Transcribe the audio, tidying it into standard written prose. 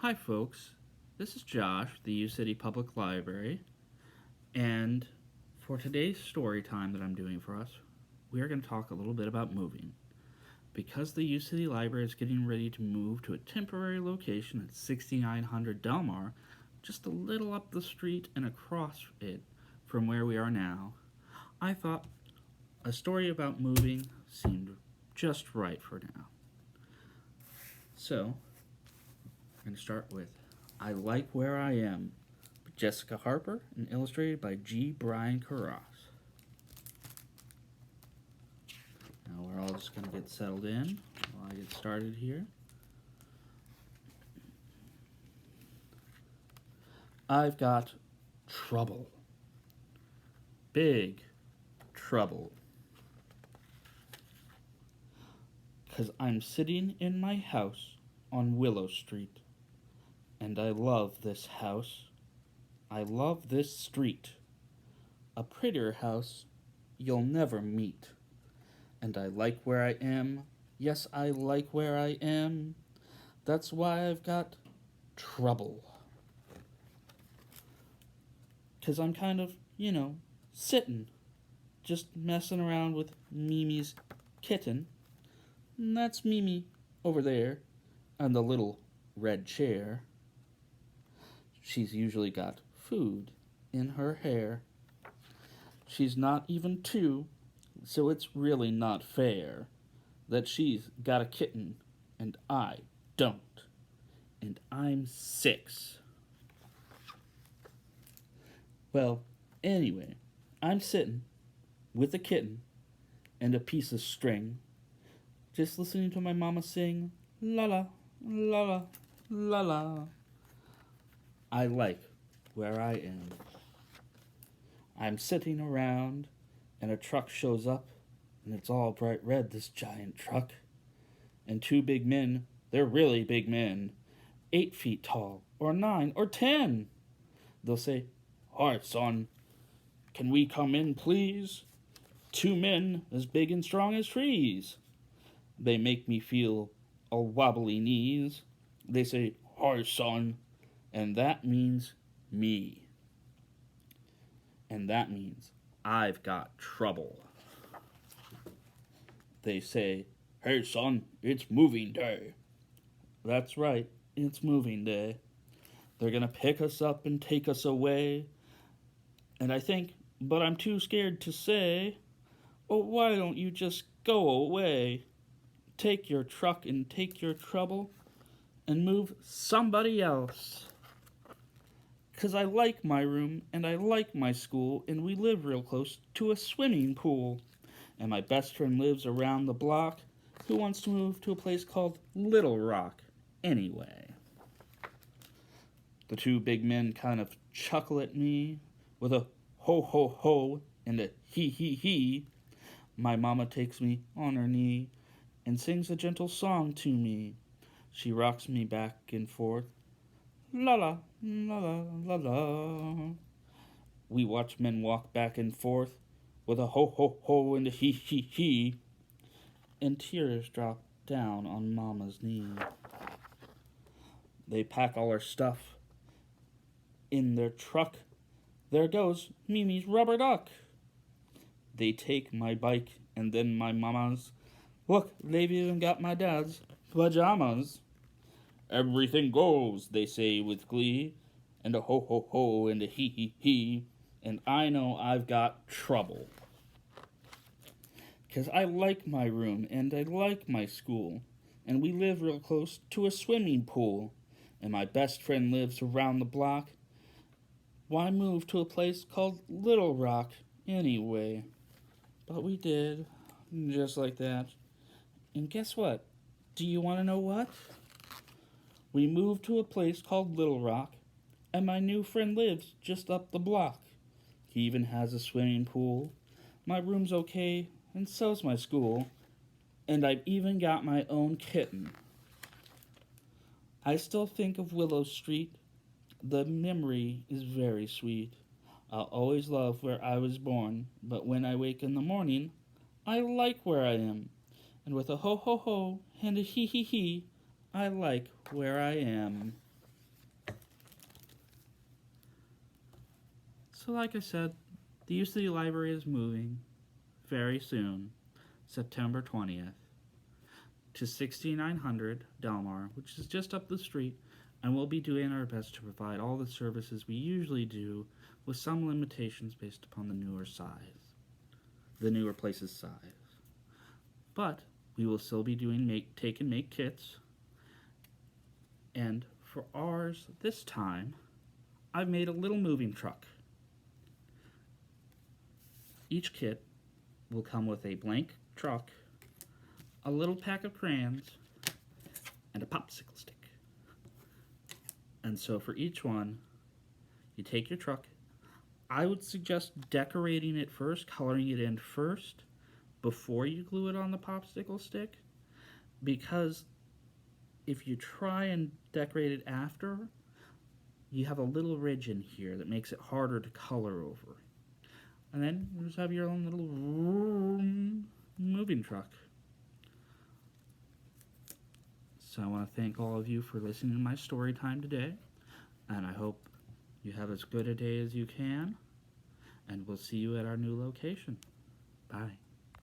Hi, folks. This is Josh, the U City Public Library, and for today's story time that I'm doing for us, we are going to talk a little bit about moving. Because the U City Library is getting ready to move to a temporary location at 6900 Delmar, just a little up the street and across it from where we are now, I thought a story about moving seemed just right for now. So, we're going to start with I Like Where I Am, Jessica Harper, and illustrated by G. Brian Carras. Now we're all just going to get settled in while I get started here. I've got trouble. Big trouble. 'Cause I'm sitting in my house on Willow Street. And I love this house. I love this street. A prettier house you'll never meet. And I like where I am. Yes, I like where I am. That's why I've got trouble. 'Cause I'm kind of, sitting, just messing around with Mimi's kitten. And that's Mimi over there on the little red chair. She's usually got food in her hair. She's not even 2, so it's really not fair that she's got a kitten and I don't. And I'm 6. Well, anyway, I'm sitting with a kitten and a piece of string, just listening to my mama sing, la la, la la, la la. I like where I am. I'm sitting around, and a truck shows up, and it's all bright red, this giant truck. And 2 big men, they're really big men, 8 feet tall, or 9, or 10. They'll say, "Hi, son, can we come in, please? 2 men as big and strong as trees." They make me feel all wobbly knees. They say, "Hi, son," and that means me. And that means I've got trouble. They say, "Hey, son, it's moving day." That's right, it's moving day. They're gonna pick us up and take us away. And I think, but I'm too scared to say, "Oh, why don't you just go away? Take your truck and take your trouble and move somebody else." 'Cause I like my room and I like my school, and we live real close to a swimming pool. And my best friend lives around the block, who wants to move to a place called Little Rock anyway. The 2 big men kind of chuckle at me with a ho ho ho and a he he he. My mama takes me on her knee and sings a gentle song to me. She rocks me back and forth, la la, la la, la la. We watch men walk back and forth with a ho ho ho and a he he he. And tears drop down on Mama's knee. They pack all our stuff in their truck. There goes Mimi's rubber duck. They take my bike and then my mama's. Look, they've even got my dad's pajamas. "Everything goes," they say with glee, and a ho ho ho and a he he he, and I know I've got trouble. 'Cause I like my room and I like my school, and we live real close to a swimming pool, and my best friend lives around the block. Why move to a place called Little Rock anyway? But we did, just like that. And guess what? Do you want to know what? We moved to a place called Little Rock, and my new friend lives just up the block. He even has a swimming pool. My room's okay, and so's my school. And I've even got my own kitten. I still think of Willow Street. The memory is very sweet. I'll always love where I was born, but when I wake in the morning, I like where I am. And with a ho ho ho and a he he he, I like where I am. So like I said, the UC Library is moving very soon, September 20th, to 6900 Delmar, which is just up the street, and we'll be doing our best to provide all the services we usually do with some limitations based upon the newer place's size. But we will still be doing take and make kits, and for ours this time, I've made a little moving truck. Each kit will come with a blank truck, a little pack of crayons, and a popsicle stick. And so for each one, you take your truck. I would suggest decorating it first, coloring it in first, before you glue it on the popsicle stick, because if you try and decorate it after, you have a little ridge in here that makes it harder to color over. And then you just have your own little moving truck. So I want to thank all of you for listening to my story time today, and I hope you have as good a day as you can, and we'll see you at our new location. Bye.